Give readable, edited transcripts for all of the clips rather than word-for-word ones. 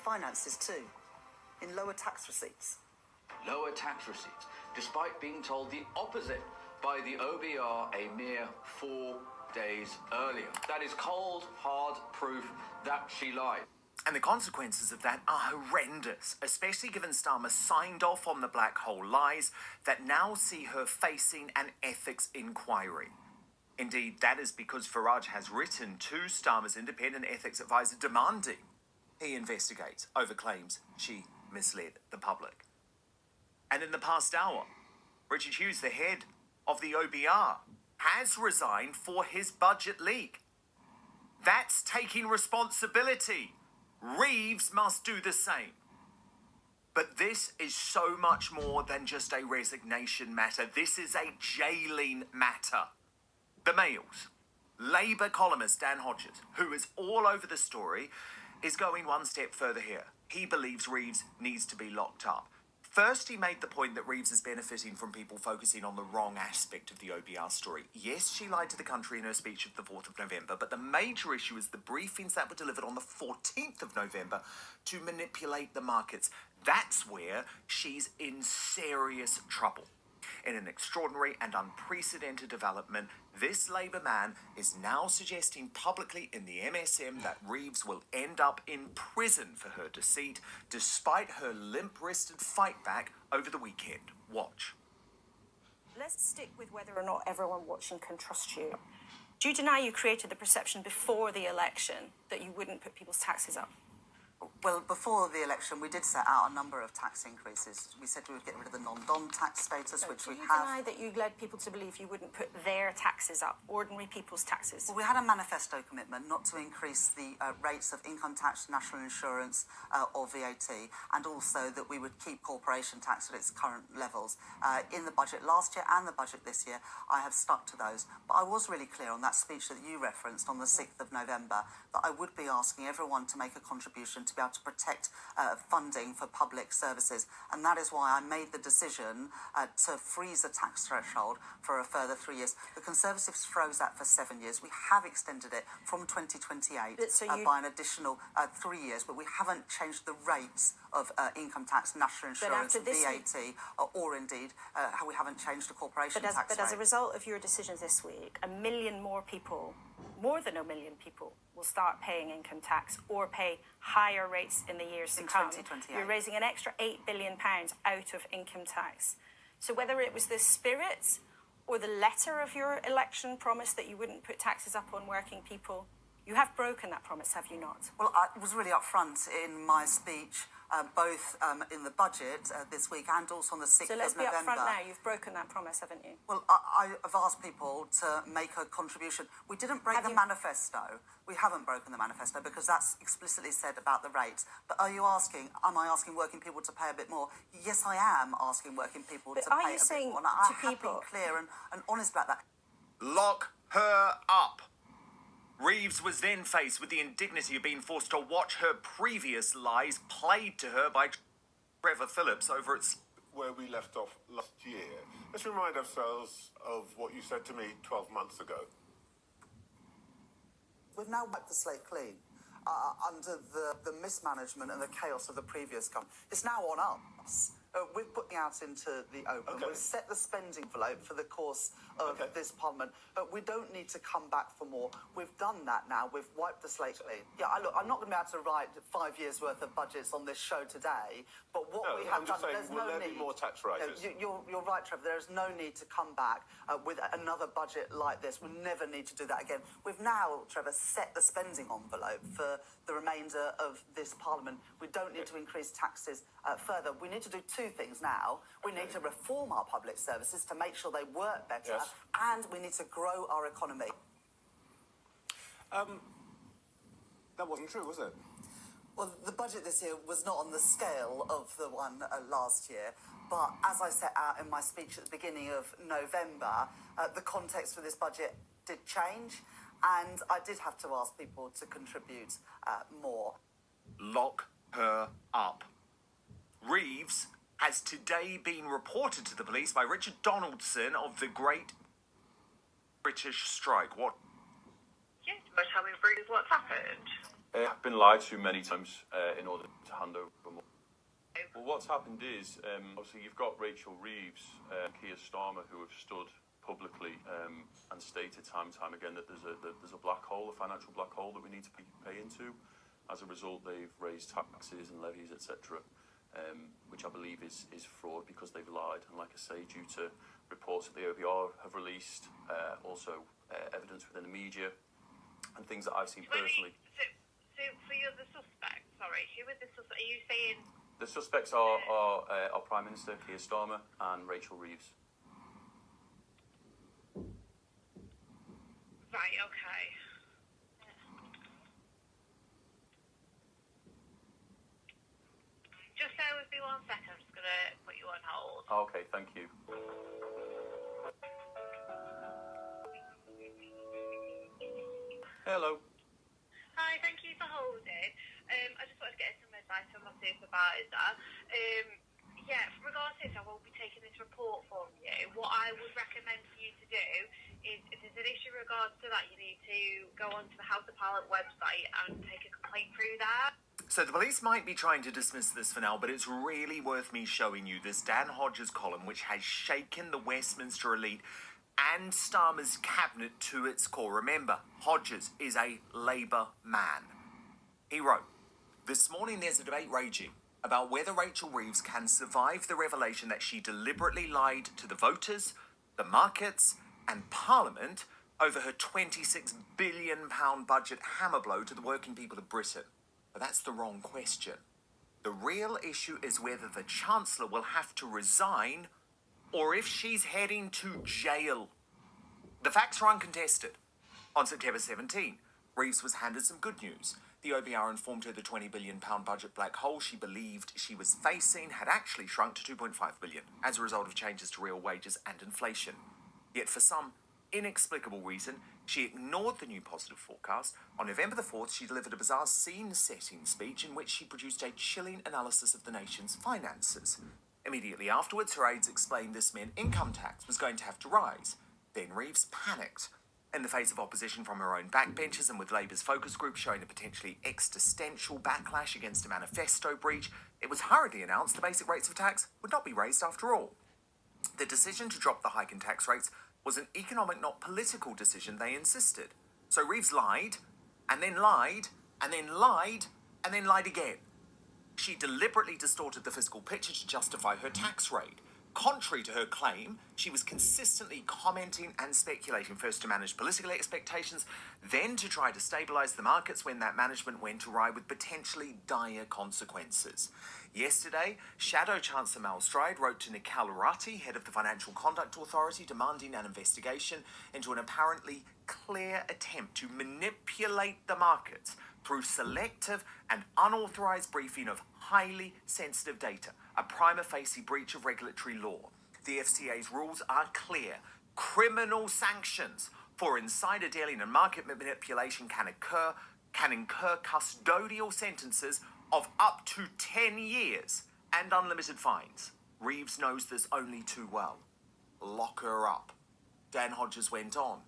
finances too, in lower tax receipts. Lower tax receipts, despite being told the opposite by the OBR a mere 4 days earlier. That is cold, hard proof that she lied. And the consequences of that are horrendous, especially given Starmer signed off on the black hole lies that now see her facing an ethics inquiry. Indeed, that is because Rrich has written to Starmer's independent ethics advisor demanding he investigates over claims she misled the public. And in the past hour, Richard Hughes, the head of the OBR, has resigned for his budget leak. That's taking responsibility. Reeves must do the same. But this is so much more than just a resignation matter. This is a jailing matter. The Mail's Labour columnist Dan Hodges, who is all over the story, is going one step further here. He believes Reeves needs to be locked up. First, he made the point that Reeves is benefiting from people focusing on the wrong aspect of the OBR story. Yes, she lied to the country in her speech of the 4th of November, but the major issue is the briefings that were delivered on the 14th of November to manipulate the markets. That's where she's in serious trouble. In an extraordinary and unprecedented development, this Labour man is now suggesting publicly in the MSM that Reeves will end up in prison for her deceit, despite her limp-wristed fight back over the weekend. Watch. Let's stick with whether or not everyone watching can trust you. Do you deny you created the perception before the election that you wouldn't put people's taxes up? Well, before the election, we did set out a number of tax increases. We said we would get rid of the non-dom tax status, which we have. Do you deny that you led people to believe you wouldn't put their taxes up, ordinary people's taxes? Well, we had a manifesto commitment not to increase the rates of income tax, national insurance or VAT, and also that we would keep corporation tax at its current levels. In the budget last year and the budget this year, I have stuck to those. But I was really clear on that speech that you referenced on the 6th of November that I would be asking everyone to make a contribution to be able to protect funding for public services. And that is why I made the decision to freeze the tax threshold for a further 3 years. The Conservatives froze that for 7 years. We have extended it from 2028 by an additional 3 years, but we haven't changed the rates of income tax, national insurance, VAT, or indeed how we haven't changed the corporation tax rate. But as a result of your decisions this week, 1 million more people, more than 1 million people, will start paying income tax or pay higher rates in the years to come. 2028. You're raising an extra £8 billion out of income tax. So whether it was the spirit or the letter of your election promise that you wouldn't put taxes up on working people, you have broken that promise, have you not? Well, I was really upfront in my speech, both in the budget this week and also on the 6th of November. So let's be upfront now. You've broken that promise, haven't you? Well, I have asked people to make a contribution. We didn't break the manifesto. We haven't broken the manifesto because that's explicitly said about the rates. But am I asking working people to pay a bit more? Yes, I am asking working people to pay a bit more. And I have been clear and honest about that. Lock her up. Reeves was then faced with the indignity of being forced to watch her previous lies played to her by Trevor Phillips over at where we left off last year. Let's remind ourselves of what you said to me 12 months ago. We've now wiped the slate clean under the mismanagement and the chaos of the previous government. It's now on us. We're putting out into the open. Okay. We've set the spending envelope for the course of this parliament. We don't need to come back for more. We've done that now. We've wiped the slate clean. Yeah, look, I'm not going to be able to write 5 years' worth of budgets on this show today, but what we have done, there's no need. Will there be more tax rises? You're right, Trevor. There is no need to come back with another budget like this. We never need to do that again. We've now, Trevor, set the spending envelope for the remainder of this parliament. We don't need to increase taxes further. We need to do two things now. We need to reform our public services to make sure they work better, and we need to grow our economy. That wasn't true, was it? Well, the budget this year was not on the scale of the one last year, but as I set out in my speech at the beginning of November, the context for this budget did change, and I did have to ask people to contribute more. Lock her up. Reeves has today been reported to the police by Richard Donaldson of the Great British Strike. What? Yes, but tell me briefly what's happened. I've been lied to many times in order to hand over more. Well, what's happened is, obviously, you've got Rachel Reeves, Keir Starmer, who have stood publicly and stated time and time again that there's a black hole, a financial black hole that we need to pay into. As a result, they've raised taxes and levies, etc., which I believe is fraud because they've lied. And like I say, due to reports that the OBR have released, also evidence within the media and things that I've seen personally. So for you, the suspects, sorry, who are the suspects? Are you saying... The suspects are our Prime Minister, Keir Starmer, and Rachel Reeves. Right, okay. Just bear with me 1 second, I'm just going to put you on hold. Okay, thank you. Hello. Hi, thank you for holding. I just wanted to get some advice from my supervisor. Yeah, from regards to this, I won't be taking this report from you. What I would recommend for you to do is, if there's an issue in regards to that, you need to go onto the House of Parliament website and take a complaint through there. So the police might be trying to dismiss this for now, but it's really worth me showing you this Dan Hodges column, which has shaken the Westminster elite and Starmer's cabinet to its core. Remember, Hodges is a Labour man. He wrote, "This morning there's a debate raging about whether Rachel Reeves can survive the revelation that she deliberately lied to the voters, the markets, and Parliament over her £26 billion budget hammer blow to the working people of Britain. But that's the wrong question. The real issue is whether the Chancellor will have to resign or if she's heading to jail. The facts are uncontested. On September 17, Reeves was handed some good news. The OBR informed her the £20 billion budget black hole she believed she was facing had actually shrunk to £2.5 billion as a result of changes to real wages and inflation. Yet for some inexplicable reason, she ignored the new positive forecast. On November the 4th, she delivered a bizarre scene-setting speech in which she produced a chilling analysis of the nation's finances. Immediately afterwards, her aides explained this meant income tax was going to have to rise. Then Reeves panicked. In the face of opposition from her own backbenchers and with Labour's focus group showing a potentially existential backlash against a manifesto breach, it was hurriedly announced the basic rates of tax would not be raised after all. The decision to drop the hike in tax rates was an economic, not political decision, they insisted. So Reeves lied, and then lied, and then lied, and then lied again. She deliberately distorted the fiscal picture to justify her tax rate. Contrary to her claim, she was consistently commenting and speculating, first to manage political expectations, then to try to stabilise the markets when that management went awry with potentially dire consequences. Yesterday, Shadow Chancellor Mal Stride wrote to Nikhil Ratti, head of the Financial Conduct Authority, demanding an investigation into an apparently clear attempt to manipulate the markets through selective and unauthorised briefing of highly sensitive data, a prima facie breach of regulatory law. The FCA's rules are clear. Criminal sanctions for insider dealing and market manipulation can incur custodial sentences of up to 10 years and unlimited fines. Reeves knows this only too well. Lock her up. Dan Hodges went on.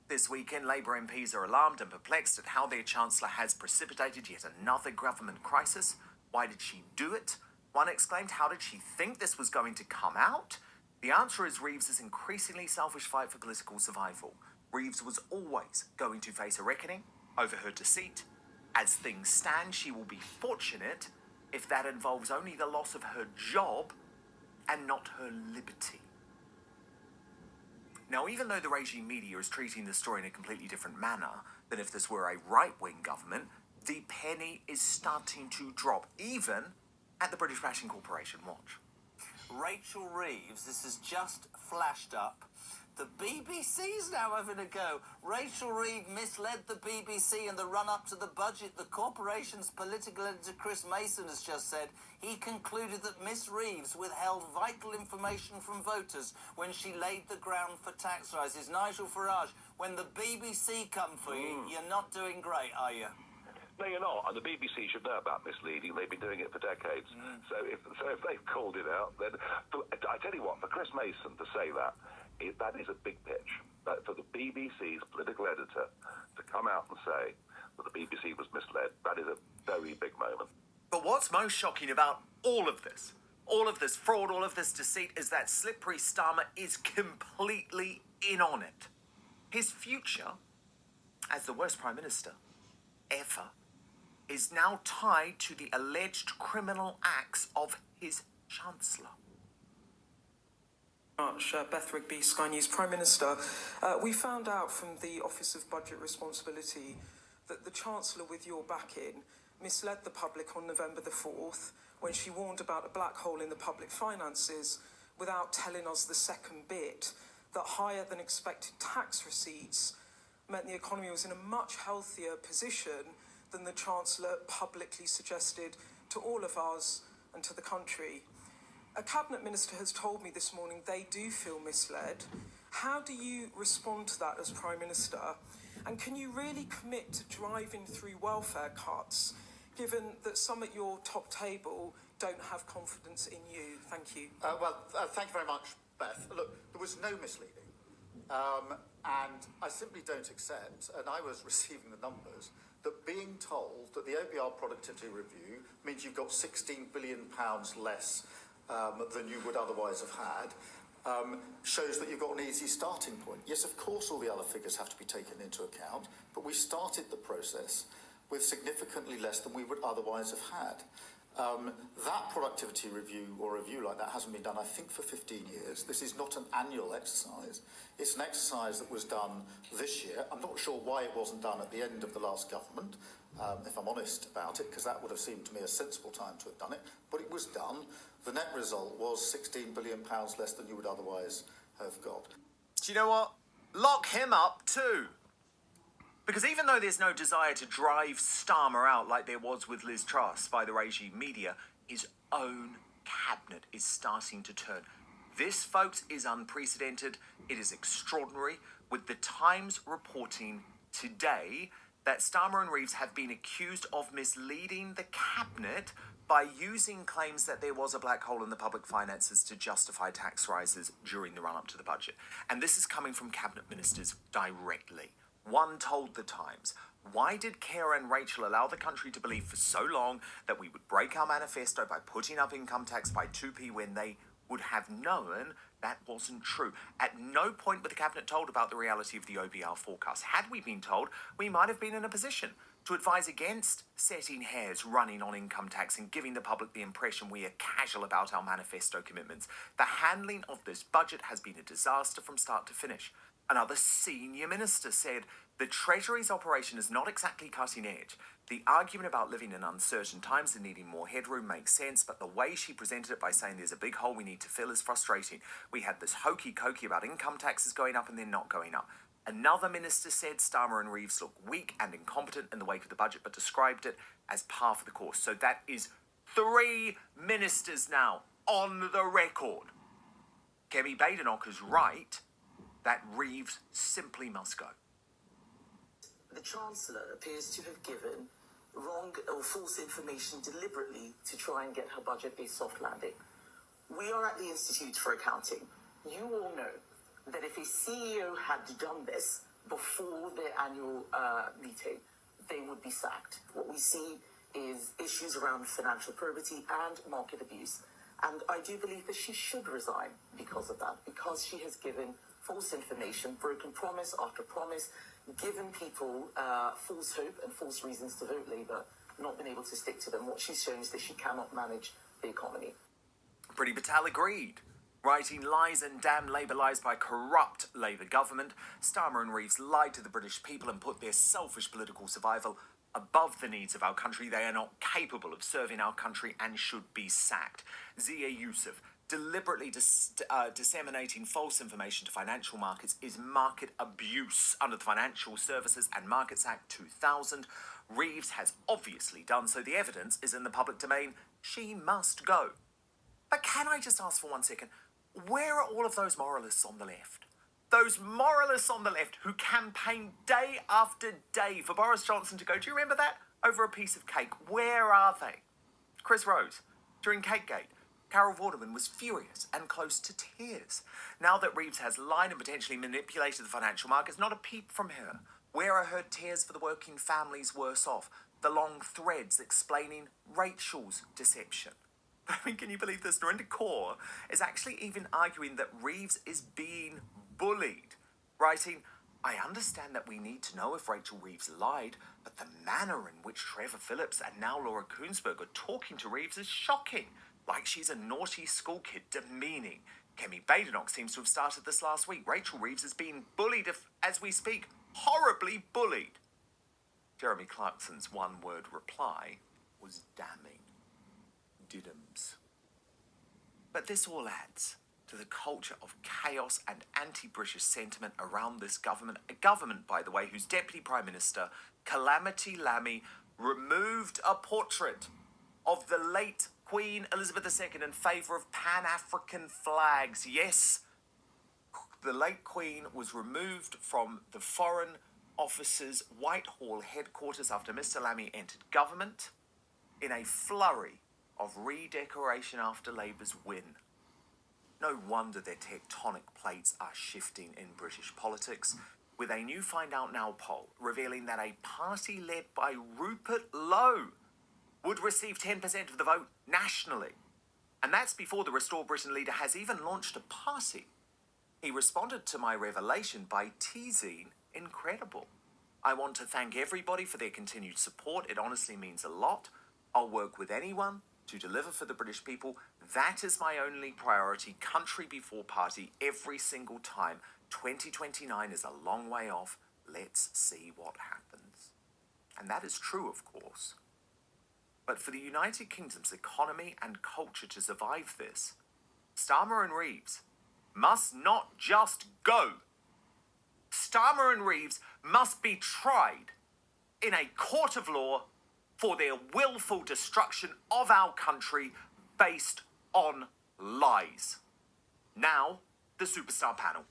This weekend, Labour MPs are alarmed and perplexed at how their Chancellor has precipitated yet another government crisis. Why did she do it? One exclaimed, how did she think this was going to come out? The answer is Reeves' increasingly selfish fight for political survival. Reeves was always going to face a reckoning over her deceit. As things stand, she will be fortunate if that involves only the loss of her job and not her liberty. Now, even though the regime media is treating this story in a completely different manner than if this were a right-wing government, the penny is starting to drop, even at the British Fashion Corporation. Watch. Rachel Reeves, this has just flashed up. The BBC's now having a go. Rachel Reeves misled the BBC in the run-up to the budget. The corporation's political editor Chris Mason has just said he concluded that Miss Reeves withheld vital information from voters when she laid the ground for tax rises. Nigel Farage, when the BBC come for you, you're not doing great, are you? No, you're not. And the BBC should know about misleading. They've been doing it for decades. So if they've called it out, then I tell you what, for Chris Mason to say that is a big pitch. But for the BBC's political editor to come out and say that the BBC was misled. That is a very big moment. But what's most shocking about all of this fraud, all of this deceit, is that slippery Starmer is completely in on it. His future, as the worst Prime Minister ever, is now tied to the alleged criminal acts of his Chancellor. Beth Rigby, Sky News. Prime Minister, we found out from the Office of Budget Responsibility that the Chancellor, with your backing, misled the public on November the 4th when she warned about a black hole in the public finances without telling us the second bit, that higher than expected tax receipts meant the economy was in a much healthier position than the Chancellor publicly suggested to all of us and to the country. A Cabinet Minister has told me this morning they do feel misled. How do you respond to that as Prime Minister? And can you really commit to driving through welfare cuts, given that some at your top table don't have confidence in you? Thank you. Thank you very much, Beth. Look, there was no misleading. And I simply don't accept, and I was receiving the numbers, that being told that the OBR productivity review means you've got £16 billion less than you would otherwise have had, shows that you've got an easy starting point. Yes, of course, all the other figures have to be taken into account, but we started the process with significantly less than we would otherwise have had. That productivity review or review like that hasn't been done, I think, for 15 years. This is not an annual exercise. It's an exercise that was done this year. I'm not sure why it wasn't done at the end of the last government, if I'm honest about it, because that would have seemed to me a sensible time to have done it. But it was done. The net result was £16 billion less than you would otherwise have got. Do you know what? Lock him up too. Because even though there's no desire to drive Starmer out like there was with Liz Truss by the regime media, his own cabinet is starting to turn. This, folks, is unprecedented. It is extraordinary, with the Times reporting today that Starmer and Reeves have been accused of misleading the cabinet by using claims that there was a black hole in the public finances to justify tax rises during the run-up to the budget. And this is coming from cabinet ministers directly. One told the Times, why did Keir and Rachel allow the country to believe for so long that we would break our manifesto by putting up income tax by 2p when they would have known that wasn't true? At no point were the cabinet told about the reality of the OBR forecast. Had we been told, we might have been in a position to advise against setting hairs running on income tax and giving the public the impression we are casual about our manifesto commitments. The handling of this budget has been a disaster from start to finish. Another senior minister said the Treasury's operation is not exactly cutting edge. The argument about living in uncertain times and needing more headroom makes sense, but the way she presented it by saying there's a big hole we need to fill is frustrating. We had this hokey-cokey about income taxes going up and then not going up. Another minister said Starmer and Reeves look weak and incompetent in the wake of the budget, but described it as par for the course. So that is 3 ministers now on the record. Kemi Badenoch right that Reeves simply must go. The Chancellor appears to have given wrong or false information deliberately to try and get her budget a soft landing. We are at the Institute for Accounting. You all know that if a CEO had done this before their annual meeting, they would be sacked. What we see is issues around financial probity and market abuse. And I do believe that she should resign because of that, because she has given false information, broken promise after promise, given people false hope and false reasons to vote Labour, not been able to stick to them. What she's shown is that she cannot manage the economy. Priti Patel agreed. Writing lies and damn Labour lies by corrupt Labour government, Starmer and Reeves lied to the British people and put their selfish political survival above the needs of our country. They are not capable of serving our country and should be sacked. Zia Youssef deliberately disseminating false information to financial markets is market abuse under the Financial Services and Markets Act 2000. Reeves has obviously done so. The evidence is in the public domain. She must go. But can I just ask for 1 second, where are all of those moralists on the left? Those moralists on the left who campaign day after day for Boris Johnson to go, do you remember that? Over a piece of cake. Where are they? Chris Rose, during Cakegate, Carol Vorderman was furious and close to tears. Now that Reeves has lied and potentially manipulated the financial markets, not a peep from her. Where are her tears for the working families worse off? The long threads explaining Rachel's deception. I mean, can you believe this? Narendra Kaur is actually even arguing that Reeves is being bullied, writing, I understand that we need to know if Rachel Reeves lied, but the manner in which Trevor Phillips and now Laura Kuenssberg are talking to Reeves is shocking. Like she's a naughty school kid, demeaning. Kemi Badenoch seems to have started this last week. Rachel Reeves is being bullied, as we speak, horribly bullied. Jeremy Clarkson's one-word reply was damning. Diddums. But this all adds to the culture of chaos and anti-British sentiment around this government. A government, by the way, whose Deputy Prime Minister, Calamity Lammy, removed a portrait of the late Queen Elizabeth II in favour of Pan-African flags. Yes, the late Queen was removed from the Foreign Office's Whitehall headquarters after Mr. Lammy entered government in a flurry of redecoration after Labour's win. No wonder their tectonic plates are shifting in British politics, with a new Find Out Now poll revealing that a party led by Rupert Lowe would receive 10% of the vote nationally. And that's before the Restore Britain leader has even launched a party. He responded to my revelation by teasing incredible. I want to thank everybody for their continued support. It honestly means a lot. I'll work with anyone to deliver for the British people. That is my only priority, country before party, every single time. 2029 is a long way off. Let's see what happens. And that is true, of course. But for the United Kingdom's economy and culture to survive this, Starmer and Reeves must not just go. Starmer and Reeves must be tried in a court of law for their willful destruction of our country based on lies. Now, the Superstar panel.